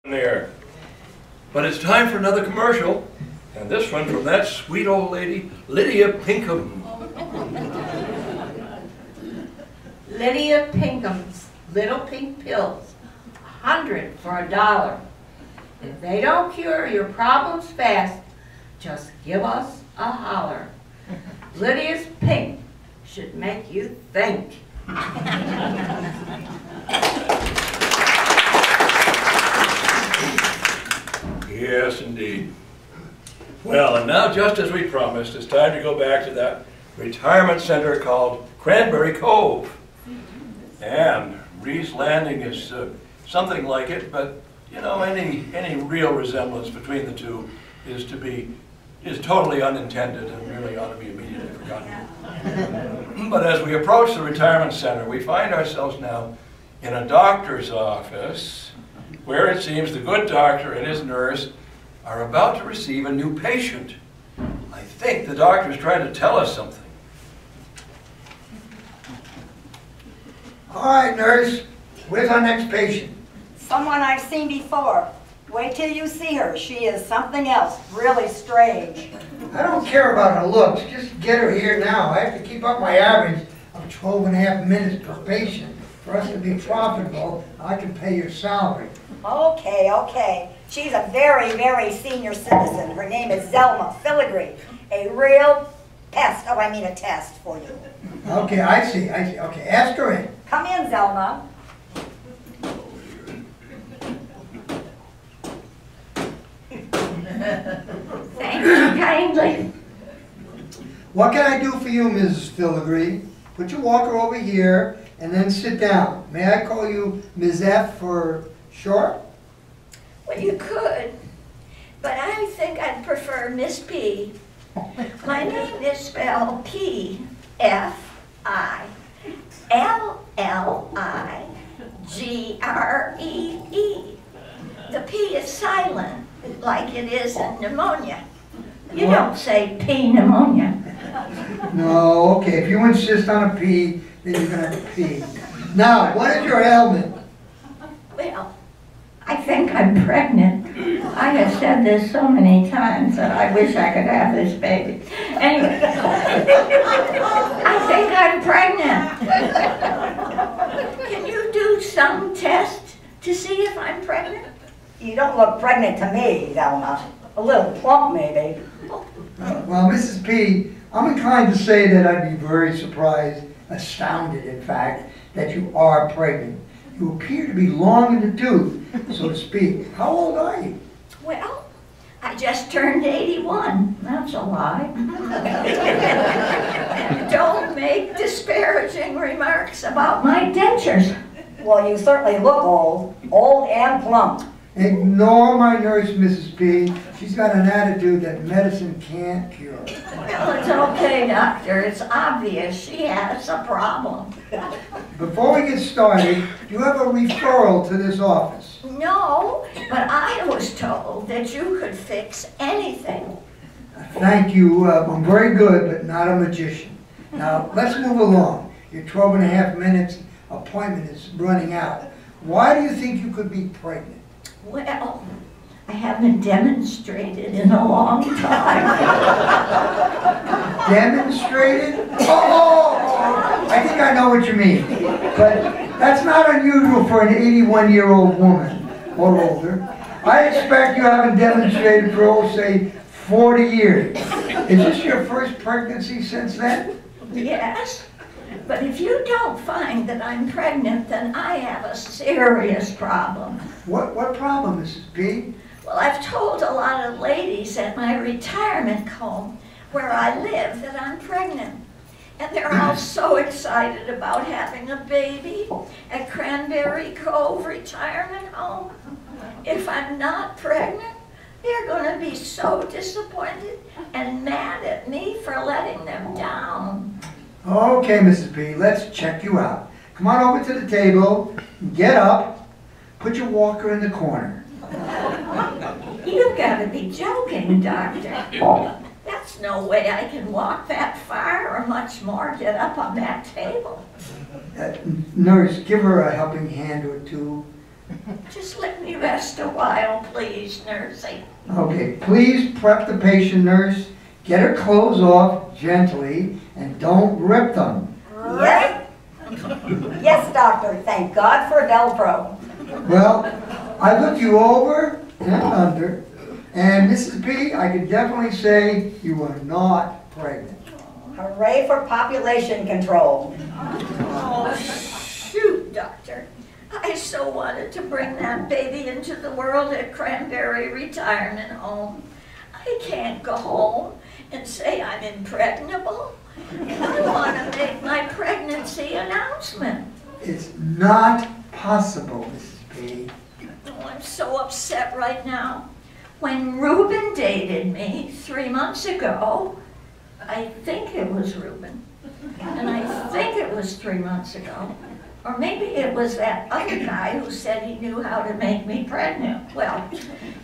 There. But it's time for another commercial, and this one from that sweet old lady, Lydia Pinkham. Lydia Pinkham's Little Pink Pills, 100 for $1. If they don't cure your problems fast, just give us a holler. Lydia's Pink should make you think. Yes, indeed. Well, and now, just as we promised, it's time to go back to that retirement center called Cranberry Cove. And Ree's Landing is something like it, but you know, any real resemblance between the two is totally unintended and really ought to be immediately forgotten. But as we approach the retirement center, we find ourselves now in a doctor's office where it seems the good doctor and his nurse are about to receive a new patient. I think the doctor's trying to tell us something. All right, nurse, where's our next patient? Someone I've seen before. Wait till you see her. She is something else, really strange. I don't care about her looks, just get her here now. I have to keep up my average of 12.5 minutes per patient. For us to be profitable, I can pay your salary. Okay, okay. She's a very, very senior citizen. Her name is Zelma Filigree. A real pest. Oh, I mean a test for you. Okay, I see. Okay, ask her in. Come in, Zelma. Thank you kindly. What can I do for you, Mrs. Filigree? Put your walker over here and then sit down. May I call you Ms. F for short? Well, you could, but I think I'd prefer Miss P. My name is spelled P-F-I-L-L-I-G-R-E-E. The P is silent, like it is in pneumonia. You don't say P pneumonia. No, okay. If you insist on a P, then you're going to have a P. Now, what is your ailment? Well, I think I'm pregnant. I have said this so many times that I wish I could have this baby. Anyway, I think I'm pregnant. Can you do some test to see if I'm pregnant? You don't look pregnant to me, Zelma. A little plump, maybe. Well, Mrs. P, I'm inclined to say that I'd be very surprised, astounded, in fact, that you are pregnant. You appear to be long in the tooth, so to speak. How old are you? well, I just turned 81. That's a lie. Don't make disparaging remarks about my dentures. Well, you certainly look old and plump. Ignore my nurse, Mrs. P. She's got an attitude that medicine can't cure. Well, it's okay, doctor. It's obvious she has a problem. Before we get started, do you have a referral to this office? No, but I was told that you could fix anything. Thank you. I'm very good, but not a magician. Now, let's move along. Your 12.5 minutes appointment is running out. Why do you think you could be pregnant? Well, I haven't demonstrated in a long time. Demonstrated? Oh, I think I know what you mean. But that's not unusual for an 81-year-old woman or older. I expect you haven't demonstrated for, oh, say, 40 years. Is this your first pregnancy since then? Yes, but if you don't find that I'm pregnant, then I have a serious problem. What problem, Mrs. P? Well, I've told a lot of ladies at my retirement home where I live that I'm pregnant. And they're all so excited about having a baby at Cranberry Cove Retirement Home. If I'm not pregnant, they're going to be so disappointed and mad at me for letting them down. Okay, Mrs. P, let's check you out. Come on over to the table, get up, put your walker in the corner. You've got to be joking, doctor. That's no way I can walk that far or much more get up on that table. Nurse, give her a helping hand or two. Just let me rest a while, please, nursing. Okay, please prep the patient, nurse. Get her clothes off gently and don't rip them. Yes? Yes, doctor. Thank God for Velcro. Well, I looked you over and under, and Mrs. B, I can definitely say you are not pregnant. Hooray for population control. Oh, shoot, doctor. I so wanted to bring that baby into the world at Cranberry Retirement Home. I can't go home and say I'm impregnable. I want to make my pregnancy announcement. It's not possible, Mrs. B. Oh, I'm so upset right now. When Reuben dated me 3 months ago, I think it was Reuben, and I think it was 3 months ago, or maybe it was that other guy who said he knew how to make me pregnant. Well,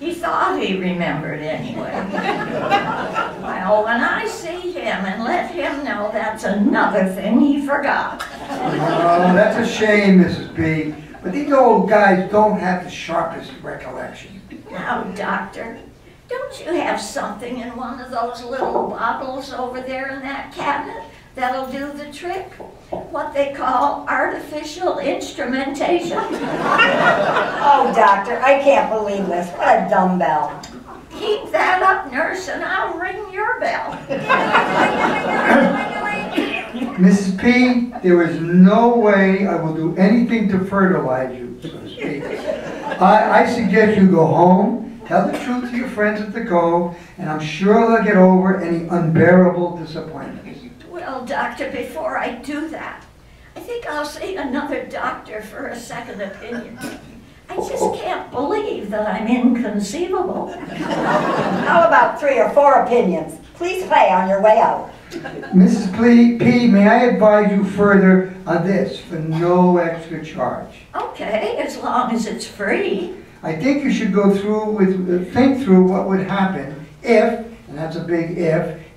he thought he remembered anyway. Well, when I see him and let him know that's another thing he forgot. Oh, that's a shame, Mrs. B. But these old guys don't have the sharpest recollection. Now, doctor, don't you have something in one of those little bottles over there in that cabinet that'll do the trick? What they call artificial instrumentation? Oh, doctor, I can't believe this. What a dumbbell. Keep that up, nurse, and I'll ring your bell. Mrs. P, there is no way I will do anything to fertilize you, so to speak. I suggest you go home, tell the truth to your friends at the Cove, and I'm sure they'll get over any unbearable disappointments. Well, doctor, before I do that, I think I'll see another doctor for a second opinion. I just can't believe that I'm inconceivable. How about 3 or 4 opinions? Please pay on your way out. Mrs. P, may I advise you further on this for no extra charge? Okay, as long as it's free. I think you should go through think through what would happen if, and that's a big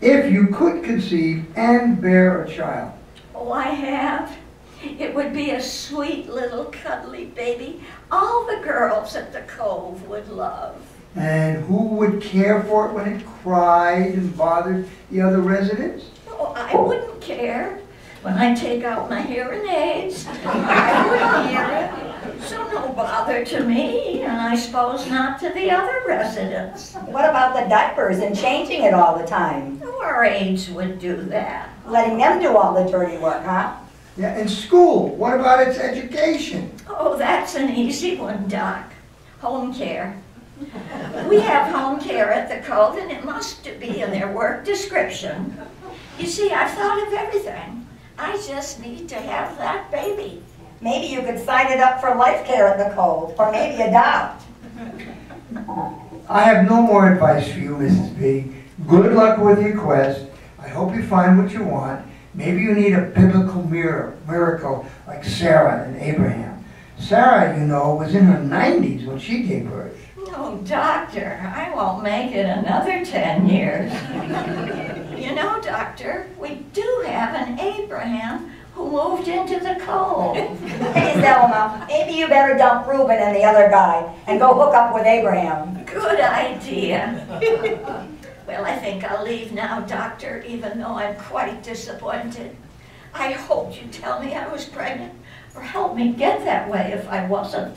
if you could conceive and bear a child. Oh, I have. It would be a sweet little cuddly baby all the girls at the Cove would love. And who would care for it when it cried and bothered the other residents? Oh, I wouldn't care. When I take out my hearing aids, I wouldn't hear it. So no bother to me, and I suppose not to the other residents. What about the diapers and changing it all the time? Our aides would do that. Letting them do all the dirty work, huh? Yeah, and school, what about its education? Oh, that's an easy one, Doc. Home care. We have home care at the Cove, and it must be in their work description. You see, I've thought of everything. I just need to have that baby. Maybe you could sign it up for life care at the Cove, or maybe adopt. I have no more advice for you, Mrs. B. Good luck with your quest. I hope you find what you want. Maybe you need a biblical miracle like Sarah and Abraham. Sarah, you know, was in her 90s when she gave birth. No, doctor, I won't make it another 10 years. You know, doctor, we do have an Abraham who moved into the Cove. Hey, Zelma, maybe you better dump Reuben and the other guy and go hook up with Abraham. Good idea. Well, I think I'll leave now, doctor, even though I'm quite disappointed. I hoped you'd tell me I was pregnant, or help me get that way if I wasn't.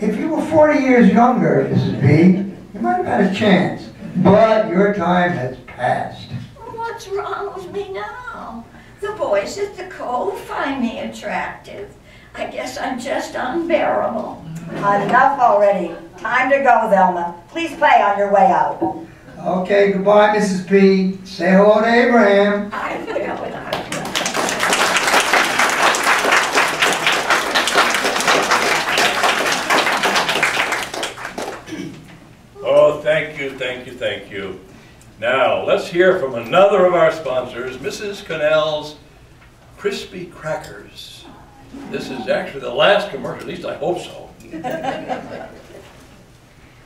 If you were 40 years younger, Mrs. B, you might have had a chance. But your time has passed. What's wrong with me now? The boys at the Cove find me attractive. I guess I'm just unbearable. Enough already. Time to go, Zelma. Please pay on your way out. Okay, goodbye, Mrs. P. Say hello to Abraham. I will. Oh, thank you, thank you, thank you. Now, let's hear from another of our sponsors, Mrs. Connell's Crispy Crackers. This is actually the last commercial, at least I hope so.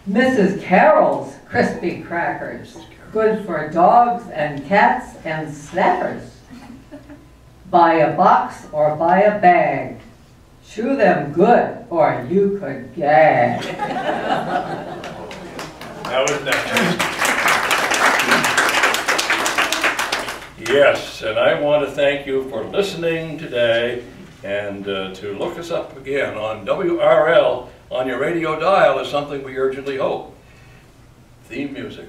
Mrs. Carroll's Crispy Crackers, good for dogs and cats and snappers. Buy a box or buy a bag. Chew them good, or you could gag. That was next. Yes, and I want to thank you for listening today, and to look us up again on WRL on your radio dial is something we urgently hope. Theme music.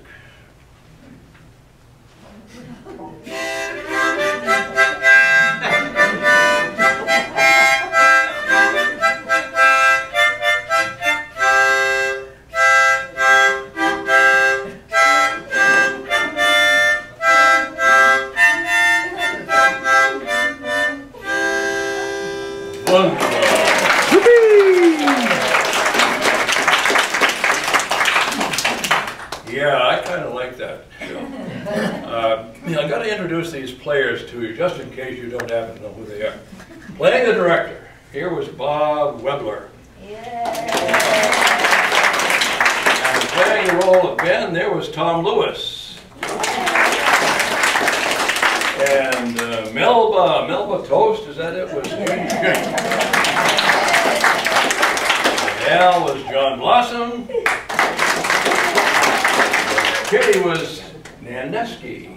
Yeah, I kind of like that show. I've got to introduce these players to you, just in case you don't happen to know who they are. Playing the director, here was Bob Webler. And playing the role of Ben, there was Tom Lewis. And Melba Toast, is that it? Was Al was John Blossom. Kitty was Naneski.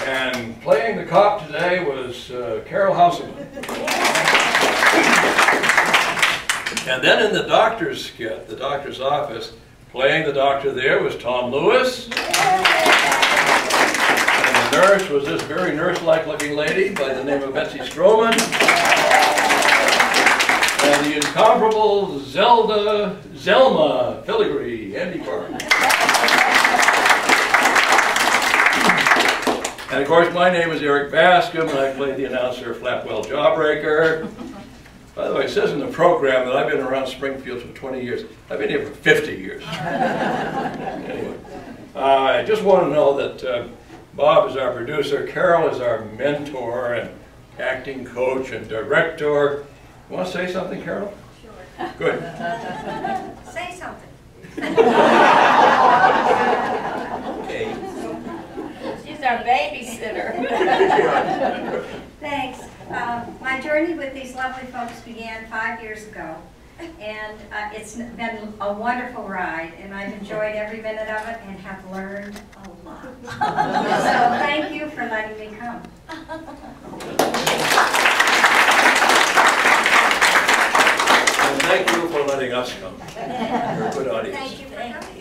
And playing the cop today was Carol Houseman. And then in the doctor's skit, the doctor's office, playing the doctor there was Tom Lewis. And the nurse was this very nurse-like looking lady by the name of Betsy Stroman. And the incomparable Zelma Filigree, Andy Park. And of course, my name is Eric Bascom, and I played the announcer Flapwell Jawbreaker. By the way, it says in the program that I've been around Springfield for 20 years. I've been here for 50 years. Anyway, I just want to know that Bob is our producer, Carol is our mentor and acting coach and director. You want to say something, Carol? Sure. Good. Say something. Okay. She's our babysitter. Thanks. My journey with these lovely folks began 5 years ago, and it's been a wonderful ride, and I've enjoyed every minute of it and have learned a lot. So thank you for letting me come. And thank you for letting us come. You're a good audience. Thank you for coming.